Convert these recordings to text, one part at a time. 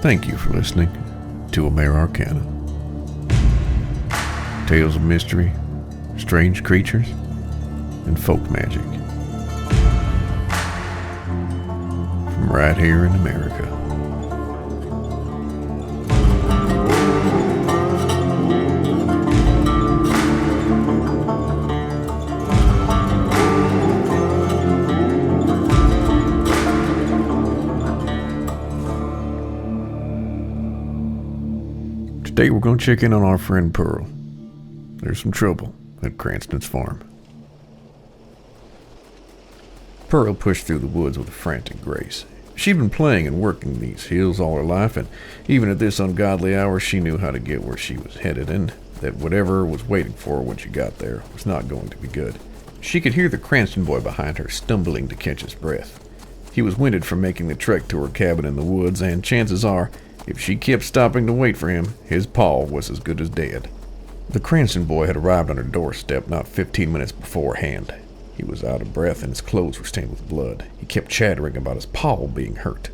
Thank you for listening to Americana. Tales of mystery, strange creatures, and folk magic. From right here in America. Today we're going to check in on our friend Pearl. There's some trouble at Cranston's farm. Pearl pushed through the woods with a frantic grace. She'd been playing and working these hills all her life, and even at this ungodly hour she knew how to get where she was headed, and that whatever was waiting for her when she got there was not going to be good. She could hear the Cranston boy behind her stumbling to catch his breath. He was winded from making the trek to her cabin in the woods, and chances are, if she kept stopping to wait for him, his paw was as good as dead. The Cranston boy had arrived on her doorstep not 15 minutes beforehand. He was out of breath and his clothes were stained with blood. He kept chattering about his paw being hurt.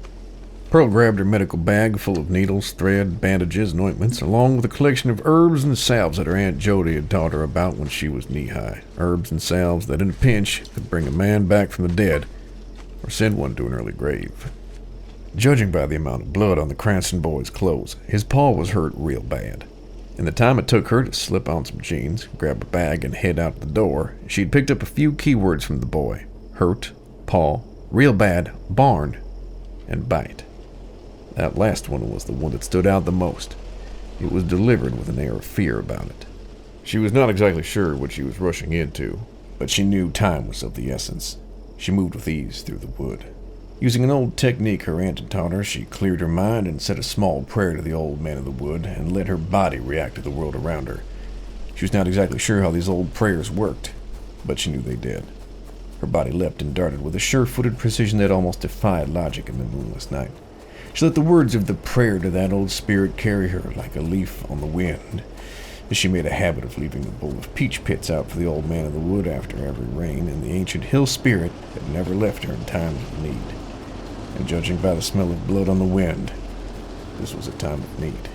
Pearl grabbed her medical bag full of needles, thread, bandages, and ointments, along with a collection of herbs and salves that her Aunt Jody had taught her about when she was knee-high. Herbs and salves that in a pinch could bring a man back from the dead or send one to an early grave. Judging by the amount of blood on the Cranston boy's clothes, his paw was hurt real bad. In the time it took her to slip on some jeans, grab a bag, and head out the door, she'd picked up a few key words from the boy. Hurt, paw, real bad, barn, and bite. That last one was the one that stood out the most. It was delivered with an air of fear about it. She was not exactly sure what she was rushing into, but she knew time was of the essence. She moved with ease through the wood. Using an old technique her aunt had taught her, she cleared her mind and said a small prayer to the old man of the wood and let her body react to the world around her. She was not exactly sure how these old prayers worked, but she knew they did. Her body leapt and darted with a sure-footed precision that almost defied logic in the moonless night. She let the words of the prayer to that old spirit carry her like a leaf on the wind, as she made a habit of leaving a bowl of peach pits out for the old man of the wood after every rain, and the ancient hill spirit had never left her in times of need. And judging by the smell of blood on the wind, this was a time of need.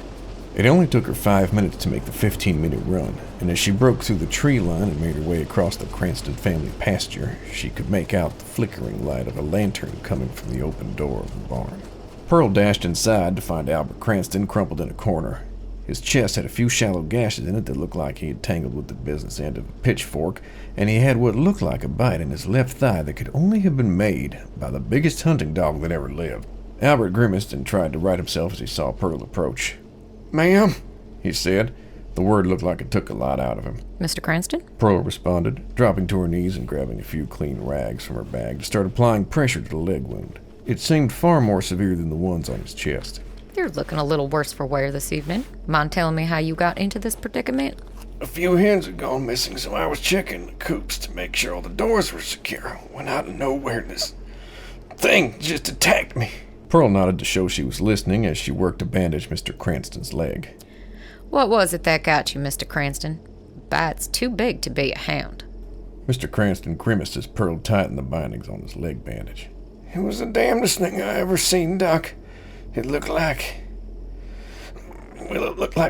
It only took her 5 minutes to make the 15-minute run, and as she broke through the tree line and made her way across the Cranston family pasture, she could make out the flickering light of a lantern coming from the open door of the barn. Pearl dashed inside to find Albert Cranston crumpled in a corner. His chest had a few shallow gashes in it that looked like he had tangled with the business end of a pitchfork, and he had what looked like a bite in his left thigh that could only have been made by the biggest hunting dog that ever lived. Albert grimaced and tried to right himself as he saw Pearl approach. "Ma'am," he said. The word looked like it took a lot out of him. "Mr. Cranston?" Pearl responded, dropping to her knees and grabbing a few clean rags from her bag to start applying pressure to the leg wound. It seemed far more severe than the ones on his chest. "You're looking a little worse for wear this evening. Mind telling me how you got into this predicament?" "A few hens had gone missing, so I was checking the coops to make sure all the doors were secure. When out of nowhere, this thing just attacked me." Pearl nodded to show she was listening as she worked to bandage Mr. Cranston's leg. "What was it that got you, Mr. Cranston? Bite's too big to be a hound." Mr. Cranston grimaced as Pearl tightened the bindings on his leg bandage. "It was the damnedest thing I ever seen, Doc. It looked like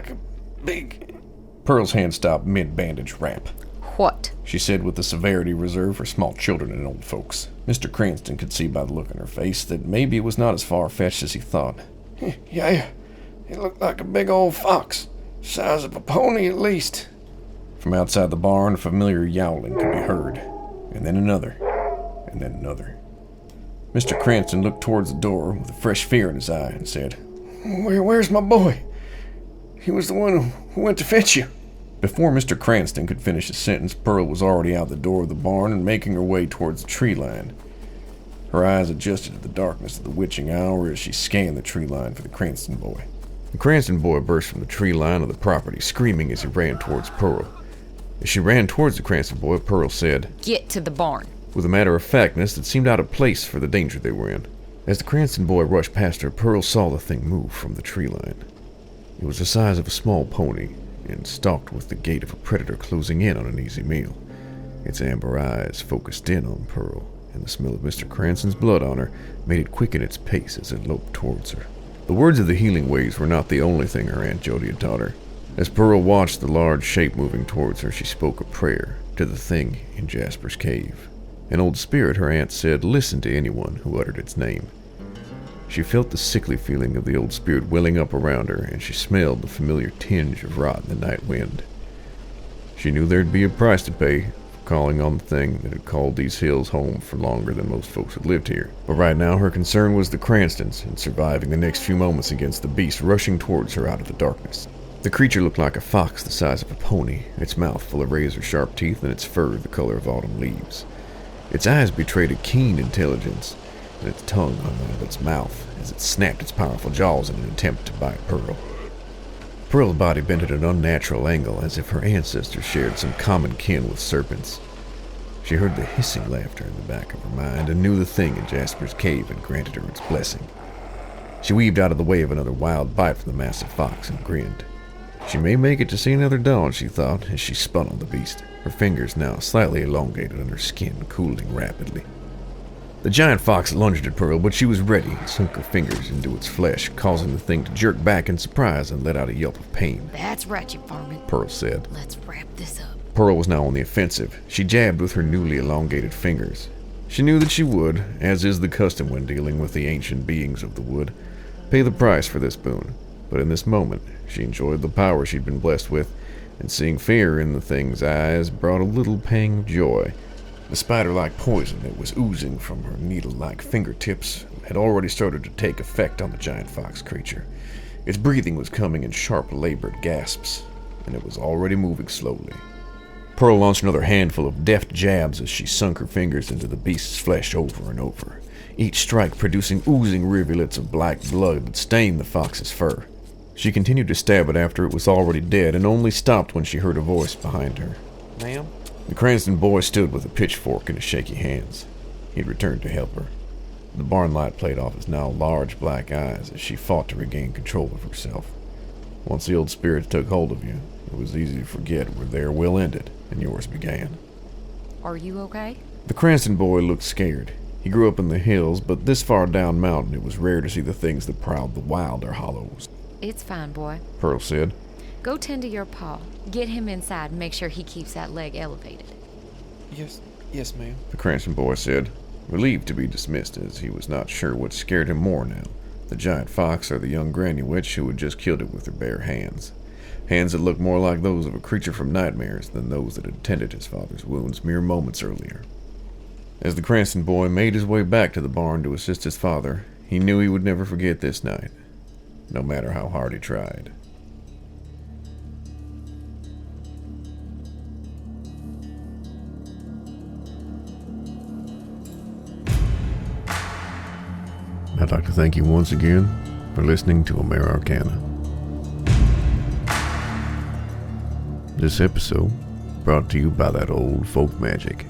a big..." Pearl's hand stopped mid-bandage wrap. "What?" she said with the severity reserved for small children and old folks. Mr. Cranston could see by the look in her face that maybe it was not as far-fetched as he thought. Yeah, it looked like a big old fox, size of a pony at least." From outside the barn, a familiar yowling could be heard, and then another, and then another. Mr. Cranston looked towards the door with a fresh fear in his eye and said, Where's my boy? He was the one who went to fetch you." Before Mr. Cranston could finish his sentence, Pearl was already out the door of the barn and making her way towards the tree line. Her eyes adjusted to the darkness of the witching hour as she scanned the tree line for the Cranston boy. The Cranston boy burst from the tree line of the property, screaming as he ran towards Pearl. As she ran towards the Cranston boy, Pearl said, "Get to the barn," with a matter-of-factness that seemed out of place for the danger they were in. As the Cranston boy rushed past her, Pearl saw the thing move from the tree line. It was the size of a small pony, and stalked with the gait of a predator closing in on an easy meal. Its amber eyes focused in on Pearl, and the smell of Mr. Cranston's blood on her made it quicken its pace as it loped towards her. The words of the healing waves were not the only thing her Aunt Jody had taught her. As Pearl watched the large shape moving towards her, she spoke a prayer to the thing in Jasper's cave. An old spirit, her aunt said, listened to anyone who uttered its name. She felt the sickly feeling of the old spirit welling up around her, and she smelled the familiar tinge of rot in the night wind. She knew there'd be a price to pay for calling on the thing that had called these hills home for longer than most folks had lived here. But right now her concern was the Cranstons and surviving the next few moments against the beast rushing towards her out of the darkness. The creature looked like a fox the size of a pony, its mouth full of razor-sharp teeth and its fur the color of autumn leaves. Its eyes betrayed a keen intelligence, and its tongue hung out of its mouth as it snapped its powerful jaws in an attempt to bite Pearl. Pearl's body bent at an unnatural angle, as if her ancestors shared some common kin with serpents. She heard the hissing laughter in the back of her mind and knew the thing in Jasper's cave had granted her its blessing. She weaved out of the way of another wild bite from the massive fox and grinned. She may make it to see another dawn, she thought, as she spun on the beast, her fingers now slightly elongated and her skin cooling rapidly. The giant fox lunged at Pearl, but she was ready and sunk her fingers into its flesh, causing the thing to jerk back in surprise and let out a yelp of pain. That's right, you varmint, Pearl said. Let's wrap this up. Pearl was now on the offensive. She jabbed with her newly elongated fingers. She knew that she would, as is the custom when dealing with the ancient beings of the wood, pay the price for this boon. But in this moment, she enjoyed the power she'd been blessed with, and seeing fear in the thing's eyes brought a little pang of joy. The spider-like poison that was oozing from her needle-like fingertips had already started to take effect on the giant fox creature. Its breathing was coming in sharp, labored gasps, and it was already moving slowly. Pearl launched another handful of deft jabs as she sunk her fingers into the beast's flesh over and over, each strike producing oozing rivulets of black blood that stained the fox's fur. She continued to stab it after it was already dead, and only stopped when she heard a voice behind her. Ma'am? The Cranston boy stood with a pitchfork in his shaky hands. He'd returned to help her. The barn light played off his now large black eyes as she fought to regain control of herself. Once the old spirits took hold of you, it was easy to forget where their will ended and yours began. Are you okay? The Cranston boy looked scared. He grew up in the hills, but this far down mountain it was rare to see the things that prowled the wild or hollows. It's fine, boy. Pearl said. Go tend to your paw. Get him inside and make sure he keeps that leg elevated. Yes, ma'am. The Cranston boy said, relieved to be dismissed as he was not sure what scared him more now, the giant fox or the young granny witch who had just killed it with her bare hands. Hands that looked more like those of a creature from nightmares than those that had tended his father's wounds mere moments earlier. As the Cranston boy made his way back to the barn to assist his father, he knew he would never forget this night, no matter how hard he tried. I'd like to thank you once again for listening to Americana. This episode brought to you by that old folk magic.